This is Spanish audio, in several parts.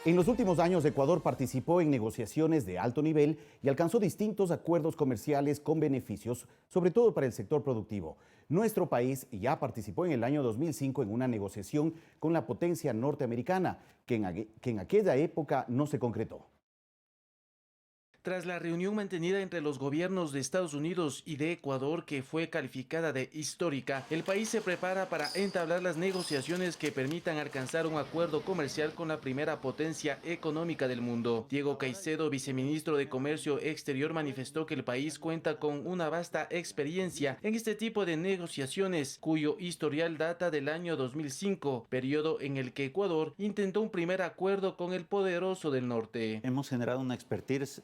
En los últimos años, Ecuador participó en negociaciones de alto nivel y alcanzó distintos acuerdos comerciales con beneficios, sobre todo para el sector productivo. Nuestro país ya participó en el año 2005 en una negociación con la potencia norteamericana, que en aquella época no se concretó. Tras la reunión mantenida entre los gobiernos de Estados Unidos y de Ecuador, que fue calificada de histórica, el país se prepara para entablar las negociaciones que permitan alcanzar un acuerdo comercial con la primera potencia económica del mundo. Diego Caicedo, viceministro de Comercio Exterior, manifestó que el país cuenta con una vasta experiencia en este tipo de negociaciones, cuyo historial data del año 2005, periodo en el que Ecuador intentó un primer acuerdo con el poderoso del norte. Hemos generado una expertise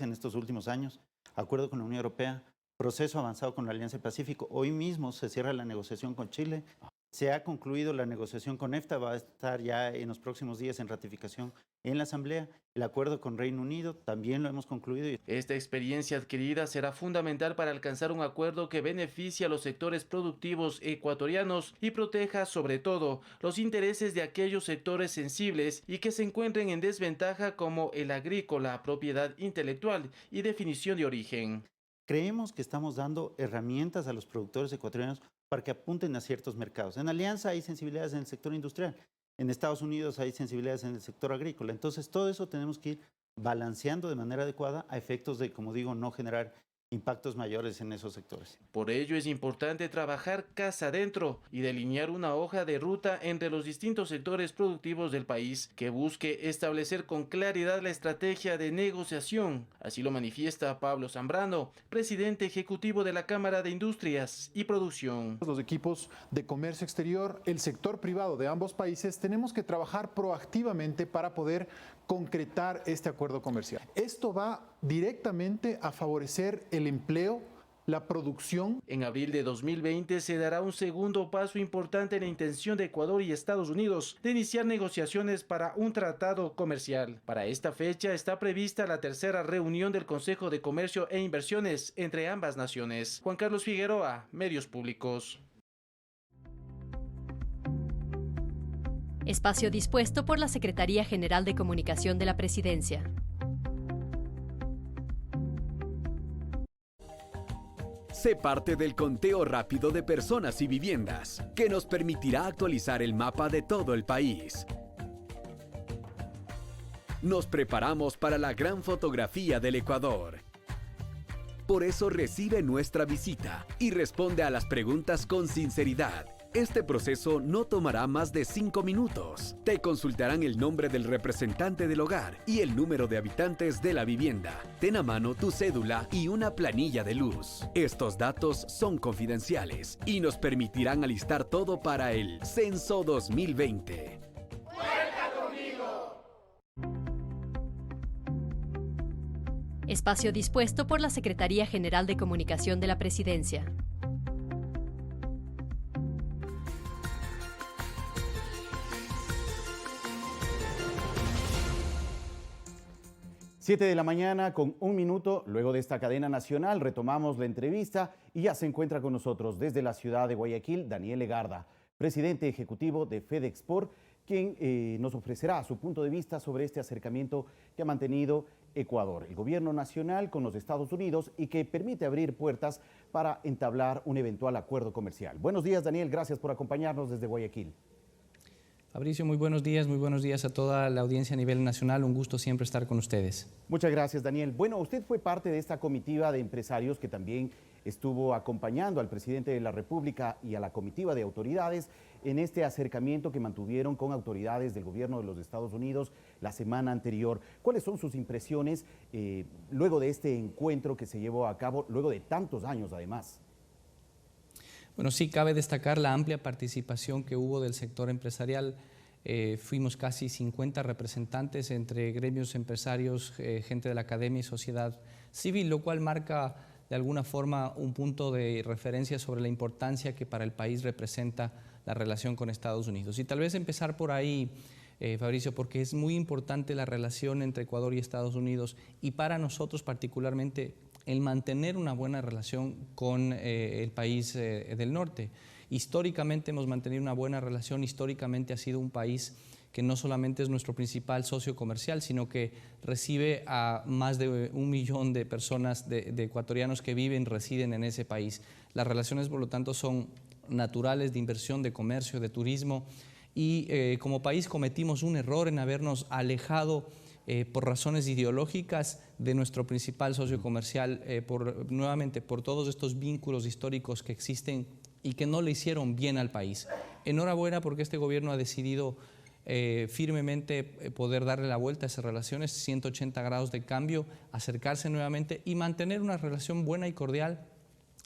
en estos últimos años, acuerdo con la Unión Europea, proceso avanzado con la Alianza del Pacífico. Hoy mismo se cierra la negociación con Chile, se ha concluido la negociación con EFTA, va a estar ya en los próximos días en ratificación en la Asamblea. El acuerdo con Reino Unido también lo hemos concluido. Esta experiencia adquirida será fundamental para alcanzar un acuerdo que beneficie a los sectores productivos ecuatorianos y proteja sobre todo los intereses de aquellos sectores sensibles y que se encuentren en desventaja, como el agrícola, propiedad intelectual y definición de origen. Creemos que estamos dando herramientas a los productores ecuatorianos para que apunten a ciertos mercados. En Alianza hay sensibilidades en el sector industrial, en Estados Unidos hay sensibilidades en el sector agrícola. Entonces, todo eso tenemos que ir balanceando de manera adecuada a efectos de, como digo, no generar impactos mayores en esos sectores. Por ello es importante trabajar casa adentro y delinear una hoja de ruta entre los distintos sectores productivos del país que busque establecer con claridad la estrategia de negociación. Así lo manifiesta Pablo Zambrano, presidente ejecutivo de la Cámara de Industrias y Producción. Los equipos de comercio exterior, el sector privado de ambos países, tenemos que trabajar proactivamente para poder concretar este acuerdo comercial. Esto va directamente a favorecer el empleo, la producción. En abril de 2020 se dará un segundo paso importante en la intención de Ecuador y Estados Unidos de iniciar negociaciones para un tratado comercial. Para esta fecha está prevista la tercera reunión del Consejo de Comercio e Inversiones entre ambas naciones. Juan Carlos Figueroa, Medios Públicos. Espacio dispuesto por la Secretaría General de Comunicación de la Presidencia. Sé parte del conteo rápido de personas y viviendas, que nos permitirá actualizar el mapa de todo el país. Nos preparamos para la gran fotografía del Ecuador. Por eso recibe nuestra visita y responde a las preguntas con sinceridad. Este proceso no tomará más de 5 minutos. Te consultarán el nombre del representante del hogar y el número de habitantes de la vivienda. Ten a mano tu cédula y una planilla de luz. Estos datos son confidenciales y nos permitirán alistar todo para el Censo 2020. ¡Cuenta conmigo! Espacio dispuesto por la Secretaría General de Comunicación de la Presidencia. Siete de la mañana con 1 minuto. Luego de esta cadena nacional retomamos la entrevista y ya se encuentra con nosotros desde la ciudad de Guayaquil Daniel Legarda, presidente ejecutivo de FedExport, quien nos ofrecerá su punto de vista sobre este acercamiento que ha mantenido Ecuador, el gobierno nacional, con los Estados Unidos y que permite abrir puertas para entablar un eventual acuerdo comercial. Buenos días, Daniel, gracias por acompañarnos desde Guayaquil. Fabricio, muy buenos días a toda la audiencia a nivel nacional, un gusto siempre estar con ustedes. Muchas gracias, Daniel. Bueno, usted fue parte de esta comitiva de empresarios que también estuvo acompañando al presidente de la República y a la comitiva de autoridades en este acercamiento que mantuvieron con autoridades del gobierno de los Estados Unidos la semana anterior. ¿Cuáles son sus impresiones luego de este encuentro que se llevó a cabo, luego de tantos años además? Bueno, sí, cabe destacar la amplia participación que hubo del sector empresarial. Fuimos casi 50 representantes entre gremios empresarios, gente de la academia y sociedad civil, lo cual marca de alguna forma un punto de referencia sobre la importancia que para el país representa la relación con Estados Unidos. Y tal vez empezar por ahí, Fabricio, porque es muy importante la relación entre Ecuador y Estados Unidos y para nosotros particularmente el mantener una buena relación con el país del norte. Históricamente hemos mantenido una buena relación, históricamente ha sido un país que no solamente es nuestro principal socio comercial, sino que recibe a más de 1 millón de personas, de ecuatorianos que viven, residen en ese país. Las relaciones, por lo tanto, son naturales de inversión, de comercio, de turismo, y como país cometimos un error en habernos alejado por razones ideológicas de nuestro principal socio comercial, nuevamente por todos estos vínculos históricos que existen y que no le hicieron bien al país. Enhorabuena porque este gobierno ha decidido firmemente poder darle la vuelta a esas relaciones, 180 grados de cambio, acercarse nuevamente y mantener una relación buena y cordial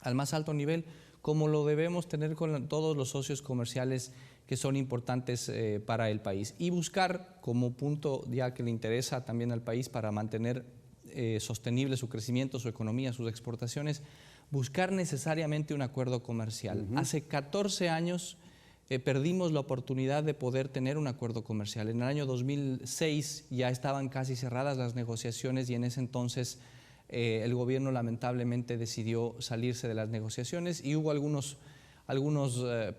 al más alto nivel, como lo debemos tener con todos los socios comerciales que son importantes para el país. Y buscar como punto ya que le interesa también al país para mantener sostenible su crecimiento, su economía, sus exportaciones, buscar necesariamente un acuerdo comercial. Hace 14 años perdimos la oportunidad de poder tener un acuerdo comercial. En el año 2006 ya estaban casi cerradas las negociaciones y en ese entonces el gobierno lamentablemente decidió salirse de las negociaciones y hubo algunos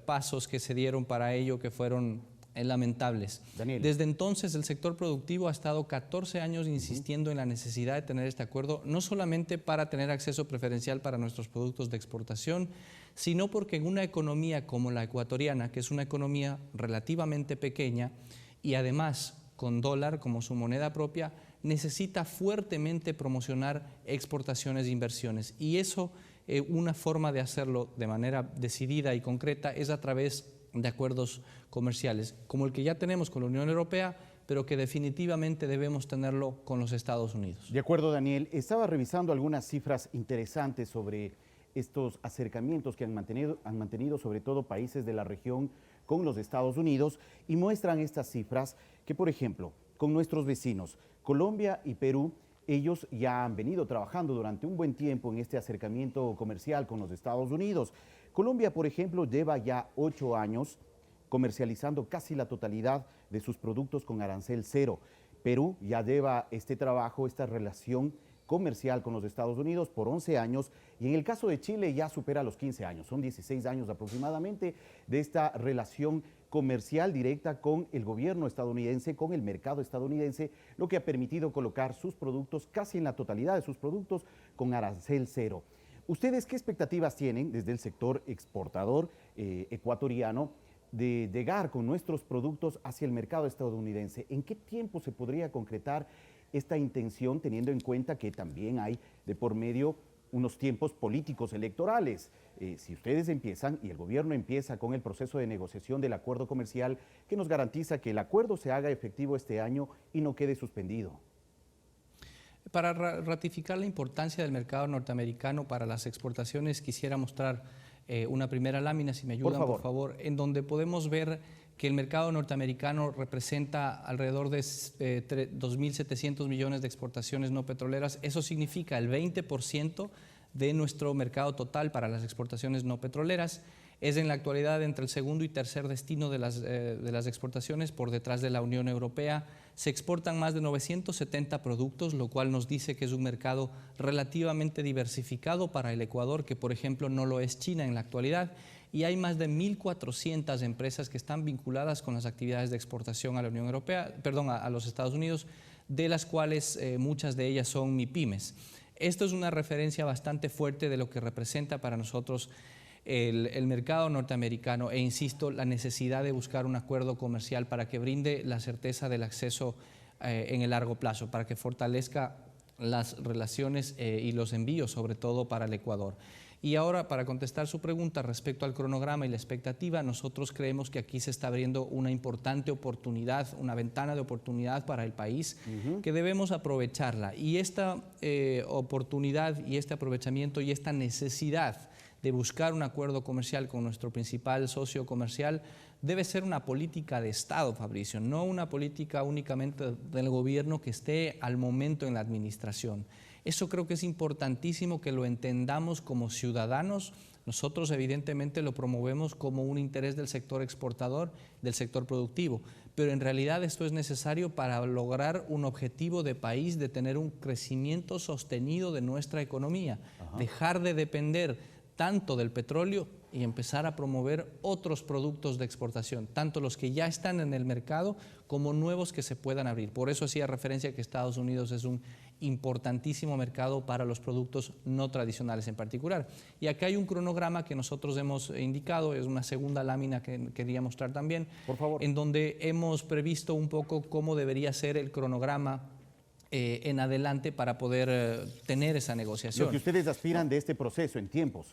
pasos que se dieron para ello que fueron lamentables. Daniel. Desde entonces el sector productivo ha estado 14 años insistiendo en la necesidad de tener este acuerdo, no solamente para tener acceso preferencial para nuestros productos de exportación, sino porque en una economía como la ecuatoriana, que es una economía relativamente pequeña y además con dólar como su moneda propia, necesita fuertemente promocionar exportaciones e inversiones. Y eso, una forma de hacerlo de manera decidida y concreta es a través de acuerdos comerciales, como el que ya tenemos con la Unión Europea, pero que definitivamente debemos tenerlo con los Estados Unidos. De acuerdo, Daniel. Estaba revisando algunas cifras interesantes sobre estos acercamientos que han mantenido sobre todo países de la región con los Estados Unidos y muestran estas cifras que, por ejemplo, con nuestros vecinos, Colombia y Perú, ellos ya han venido trabajando durante un buen tiempo en este acercamiento comercial con los Estados Unidos. Colombia, por ejemplo, lleva ya 8 años comercializando casi la totalidad de sus productos con arancel cero. Perú ya lleva este trabajo, esta relación comercial con los Estados Unidos por 11 años y en el caso de Chile ya supera los 15 años, son 16 años aproximadamente de esta relación comercial directa con el gobierno estadounidense, con el mercado estadounidense, lo que ha permitido colocar sus productos, casi en la totalidad de sus productos, con arancel cero. ¿Ustedes qué expectativas tienen desde el sector exportador ecuatoriano de llegar con nuestros productos hacia el mercado estadounidense? ¿En qué tiempo se podría concretar esta intención, teniendo en cuenta que también hay de por medio unos tiempos políticos electorales? Si ustedes empiezan y el gobierno empieza con el proceso de negociación del acuerdo comercial, ¿qué nos garantiza que el acuerdo se haga efectivo este año y no quede suspendido? Para ratificar la importancia del mercado norteamericano para las exportaciones, quisiera mostrar una primera lámina, si me ayudan, por favor, en donde podemos ver que el mercado norteamericano representa alrededor de 2.700 millones de exportaciones no petroleras. Eso significa el 20% de nuestro mercado total para las exportaciones no petroleras. Es en la actualidad entre el segundo y tercer destino de las exportaciones, por detrás de la Unión Europea. Se exportan más de 970 productos, lo cual nos dice que es un mercado relativamente diversificado para el Ecuador, que por ejemplo no lo es China en la actualidad. Y hay más de 1.400 empresas que están vinculadas con las actividades de exportación a la Unión Europea, perdón, a los Estados Unidos, de las cuales muchas de ellas son MIPYMES. Esto es una referencia bastante fuerte de lo que representa para nosotros el mercado norteamericano e insisto, la necesidad de buscar un acuerdo comercial para que brinde la certeza del acceso en el largo plazo, para que fortalezca las relaciones y los envíos, sobre todo para el Ecuador. Y ahora, para contestar su pregunta respecto al cronograma y la expectativa, nosotros creemos que aquí se está abriendo una importante oportunidad, una ventana de oportunidad para el país, que debemos aprovecharla. Y esta oportunidad y este aprovechamiento y esta necesidad de buscar un acuerdo comercial con nuestro principal socio comercial debe ser una política de Estado, Fabricio, no una política únicamente del gobierno que esté al momento en la administración. Eso creo que es importantísimo que lo entendamos como ciudadanos. Nosotros evidentemente lo promovemos como un interés del sector exportador, del sector productivo, pero en realidad esto es necesario para lograr un objetivo de país, de tener un crecimiento sostenido de nuestra economía, dejar de depender tanto del petróleo y empezar a promover otros productos de exportación, tanto los que ya están en el mercado como nuevos que se puedan abrir. Por eso hacía referencia a que Estados Unidos es un importantísimo mercado para los productos no tradicionales en particular. Y acá hay un cronograma que nosotros hemos indicado, es una segunda lámina que quería mostrar también, por favor, en donde hemos previsto un poco cómo debería ser el cronograma en adelante para poder tener esa negociación. Lo que ustedes aspiran de este proceso en tiempos.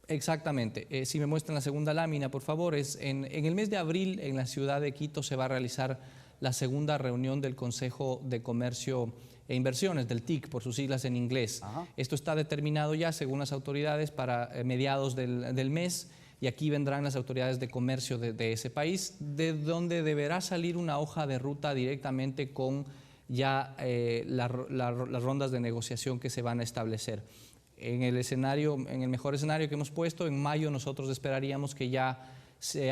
Exactamente. Si me muestran la segunda lámina, por favor, en el mes de abril en la ciudad de Quito se va a realizar la segunda reunión del Consejo de Comercio e Inversiones, del TIC, por sus siglas en inglés. Ajá. Esto está determinado ya, según las autoridades, para mediados del mes, y aquí vendrán las autoridades de comercio de ese país, de donde deberá salir una hoja de ruta directamente con ya las rondas de negociación que se van a establecer. En el mejor escenario que hemos puesto, en mayo nosotros esperaríamos que ya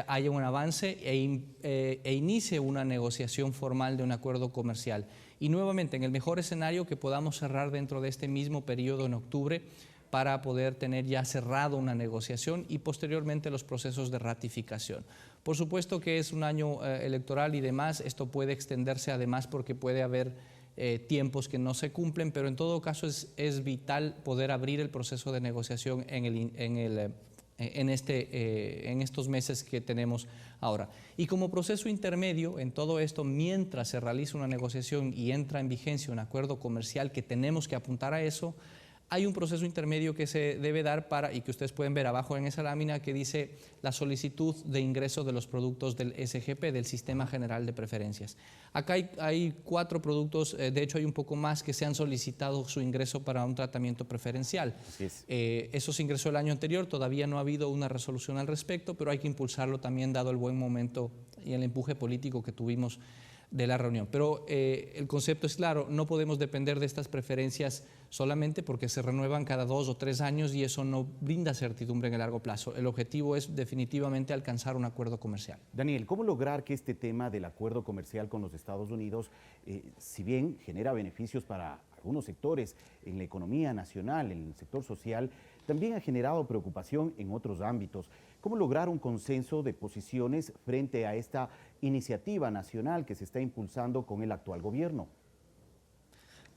haya un avance e inicie una negociación formal de un acuerdo comercial. Y nuevamente, en el mejor escenario, que podamos cerrar dentro de este mismo periodo en octubre para poder tener ya cerrado una negociación y posteriormente los procesos de ratificación. Por supuesto que es un año electoral y demás, esto puede extenderse además porque puede haber tiempos que no se cumplen, pero en todo caso es vital poder abrir el proceso de negociación en estos meses que tenemos ahora. Y como proceso intermedio en todo esto, mientras se realiza una negociación y entra en vigencia un acuerdo comercial, que tenemos que apuntar a eso, hay un proceso intermedio que se debe dar y que ustedes pueden ver abajo en esa lámina, que dice la solicitud de ingreso de los productos del SGP, del Sistema General de Preferencias. Acá hay 4 productos, de hecho hay un poco más que se han solicitado su ingreso para un tratamiento preferencial. Eso se ingresó el año anterior, todavía no ha habido una resolución al respecto, pero hay que impulsarlo también dado el buen momento y el empuje político que tuvimos de la reunión. Pero el concepto es claro, no podemos depender de estas preferencias solamente porque se renuevan cada 2 o 3 años y eso no brinda certidumbre en el largo plazo. El objetivo es definitivamente alcanzar un acuerdo comercial. Daniel, ¿cómo lograr que este tema del acuerdo comercial con los Estados Unidos, si bien genera beneficios para algunos sectores en la economía nacional, en el sector social, también ha generado preocupación en otros ámbitos? ¿Cómo lograr un consenso de posiciones frente a esta iniciativa nacional que se está impulsando con el actual gobierno?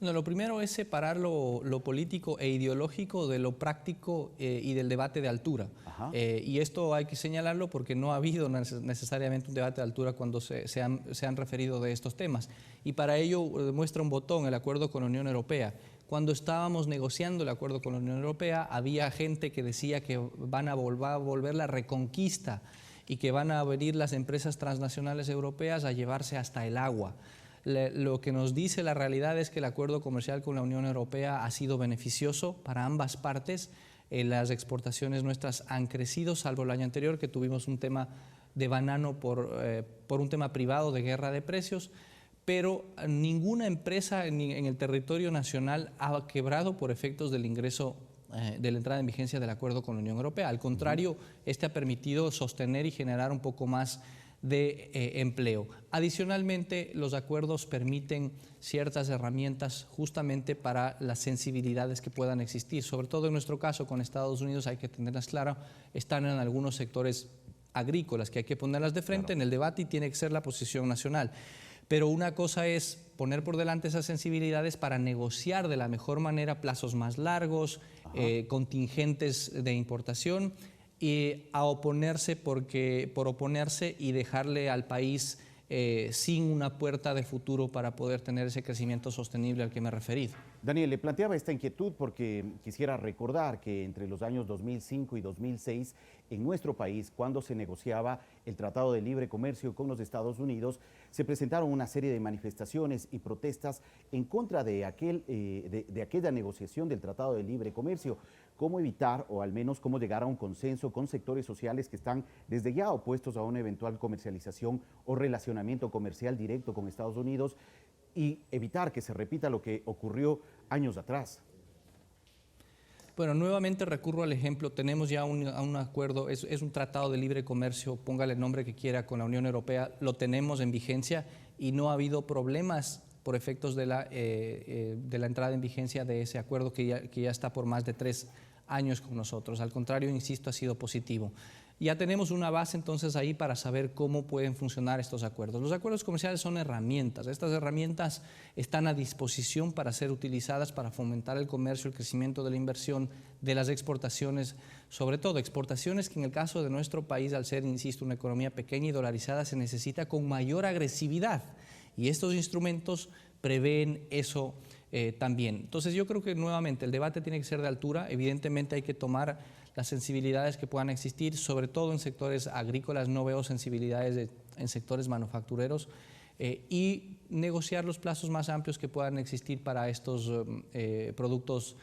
No, lo primero es separar lo político e ideológico de lo práctico y del debate de altura. Y esto hay que señalarlo porque no ha habido necesariamente un debate de altura cuando se han referido de estos temas. Y para ello muestra un botón el acuerdo con la Unión Europea. Cuando estábamos negociando el acuerdo con la Unión Europea, había gente que decía que van a volver la reconquista y que van a venir las empresas transnacionales europeas a llevarse hasta el agua. Lo que nos dice la realidad es que el acuerdo comercial con la Unión Europea ha sido beneficioso para ambas partes. Las exportaciones nuestras han crecido, salvo el año anterior que tuvimos un tema de banano por un tema privado de guerra de precios, pero ninguna empresa en el territorio nacional ha quebrado por efectos del ingreso de la entrada en vigencia del acuerdo con la Unión Europea. Al contrario, este ha permitido sostener y generar un poco más de empleo. Adicionalmente, los acuerdos permiten ciertas herramientas justamente para las sensibilidades que puedan existir. Sobre todo en nuestro caso con Estados Unidos, hay que tenerlas claras, están en algunos sectores agrícolas que hay que ponerlas de frente en el debate y tiene que ser la posición nacional. Pero una cosa es poner por delante esas sensibilidades para negociar de la mejor manera plazos más largos, contingentes de importación, y a oponerse por oponerse y dejarle al país sin una puerta de futuro para poder tener ese crecimiento sostenible al que me he referido. Daniel, le planteaba esta inquietud porque quisiera recordar que entre los años 2005 y 2006, en nuestro país, cuando se negociaba el Tratado de Libre Comercio con los Estados Unidos, se presentaron una serie de manifestaciones y protestas en contra de aquella negociación del Tratado de Libre Comercio. ¿Cómo evitar o al menos cómo llegar a un consenso con sectores sociales que están desde ya opuestos a una eventual comercialización o relacionamiento comercial directo con Estados Unidos y evitar que se repita lo que ocurrió años atrás? Bueno, nuevamente recurro al ejemplo, tenemos ya un acuerdo, es un tratado de libre comercio, póngale el nombre que quiera, con la Unión Europea, lo tenemos en vigencia y no ha habido problemas por efectos de la entrada en vigencia de ese acuerdo que ya está por más de 3 años con nosotros. Al contrario, insisto, ha sido positivo. Ya tenemos una base entonces ahí para saber cómo pueden funcionar estos acuerdos. Los acuerdos comerciales son herramientas. Estas herramientas están a disposición para ser utilizadas para fomentar el comercio, el crecimiento de la inversión, de las exportaciones, sobre todo exportaciones que en el caso de nuestro país, al ser, insisto, una economía pequeña y dolarizada, se necesita con mayor agresividad. Y estos instrumentos prevén eso también. Entonces yo creo que nuevamente el debate tiene que ser de altura. Evidentemente hay que tomar las sensibilidades que puedan existir, sobre todo en sectores agrícolas. No veo sensibilidades en sectores manufactureros, y negociar los plazos más amplios que puedan existir para estos productos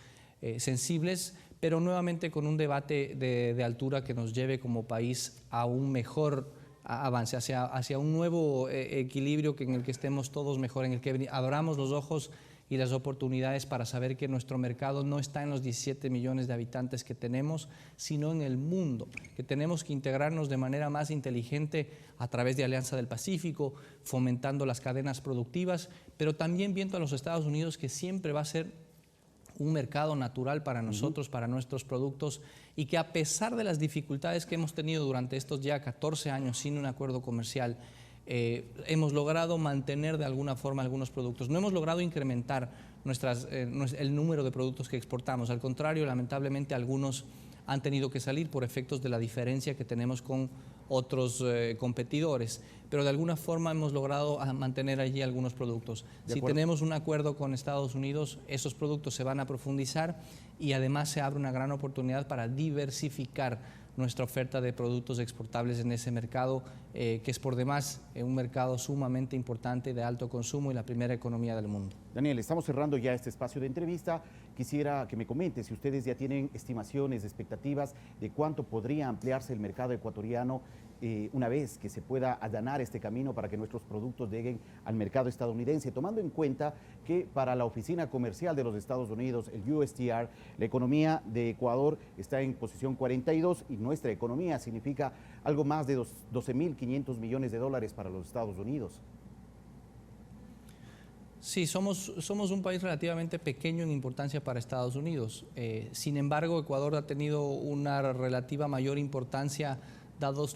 sensibles, pero nuevamente con un debate de altura que nos lleve como país a un mejor avance, hacia un nuevo equilibrio en el que estemos todos mejor, en el que abramos los ojos y las oportunidades para saber que nuestro mercado no está en los 17 millones de habitantes que tenemos, sino en el mundo, que tenemos que integrarnos de manera más inteligente a través de Alianza del Pacífico, fomentando las cadenas productivas, pero también viendo a los Estados Unidos, que siempre va a ser un mercado natural para nosotros, para nuestros productos, y que a pesar de las dificultades que hemos tenido durante estos ya 14 años sin un acuerdo comercial, hemos logrado mantener de alguna forma algunos productos. No hemos logrado incrementar el número de productos que exportamos. Al contrario, lamentablemente algunos han tenido que salir por efectos de la diferencia que tenemos con otros competidores. Pero de alguna forma hemos logrado mantener allí algunos productos. Si tenemos un acuerdo con Estados Unidos, esos productos se van a profundizar y además se abre una gran oportunidad para diversificar nuestra oferta de productos exportables en ese mercado, que es por demás un mercado sumamente importante, de alto consumo y la primera economía del mundo. Daniel, estamos cerrando ya este espacio de entrevista. Quisiera que me comente si ustedes ya tienen estimaciones, expectativas de cuánto podría ampliarse el mercado ecuatoriano una vez que se pueda allanar este camino para que nuestros productos lleguen al mercado estadounidense, tomando en cuenta que para la Oficina Comercial de los Estados Unidos, el USTR, la economía de Ecuador está en posición 42 y nuestra economía significa algo más de 12.500 millones de dólares para los Estados Unidos. Sí, somos un país relativamente pequeño en importancia para Estados Unidos. Sin embargo, Ecuador ha tenido una relativa mayor importancia dado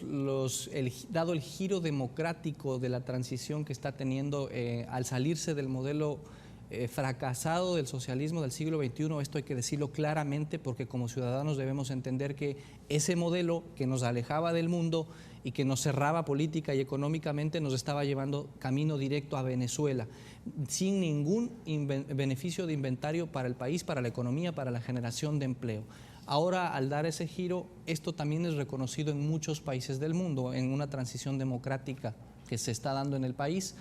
el giro democrático de la transición que está teniendo al salirse del modelo fracasado del socialismo del siglo XXI. Esto hay que decirlo claramente, porque como ciudadanos debemos entender que ese modelo que nos alejaba del mundo y que nos cerraba política y económicamente nos estaba llevando camino directo a Venezuela, sin ningún beneficio de inventario para el país, para la economía, para la generación de empleo. Ahora, al dar ese giro, esto también es reconocido en muchos países del mundo, en una transición democrática que se está dando en el país,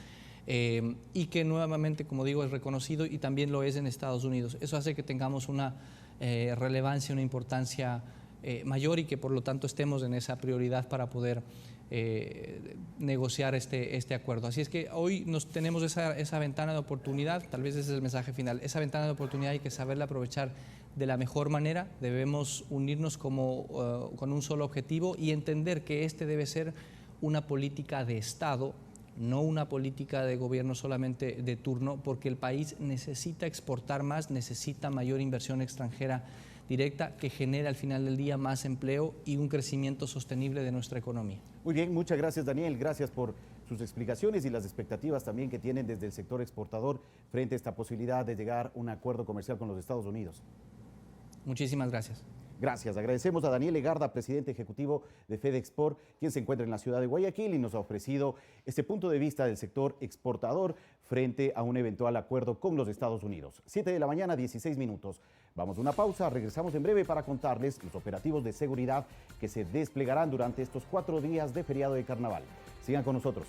y que nuevamente, como digo, es reconocido, y también lo es en Estados Unidos. Eso hace que tengamos una relevancia, una importancia mayor, y que por lo tanto estemos en esa prioridad para poder negociar este acuerdo. Así es que hoy tenemos esa ventana de oportunidad. Tal vez ese es el mensaje final. Esa ventana de oportunidad hay que saberla aprovechar de la mejor manera. Debemos unirnos con un solo objetivo y entender que este debe ser una política de Estado, no una política de gobierno solamente de turno, porque el país necesita exportar más, necesita mayor inversión extranjera directa que genere al final del día más empleo y un crecimiento sostenible de nuestra economía. Muy bien, muchas gracias, Daniel. Gracias por sus explicaciones y las expectativas también que tienen desde el sector exportador frente a esta posibilidad de llegar a un acuerdo comercial con los Estados Unidos. Muchísimas gracias. Gracias. Agradecemos a Daniel Legarda, presidente ejecutivo de FedExport, quien se encuentra en la ciudad de Guayaquil y nos ha ofrecido este punto de vista del sector exportador frente a un eventual acuerdo con los Estados Unidos. 7 de la mañana, 16 minutos. Vamos a una pausa, regresamos en breve para contarles los operativos de seguridad que se desplegarán durante estos 4 días de feriado de carnaval. Sigan con nosotros.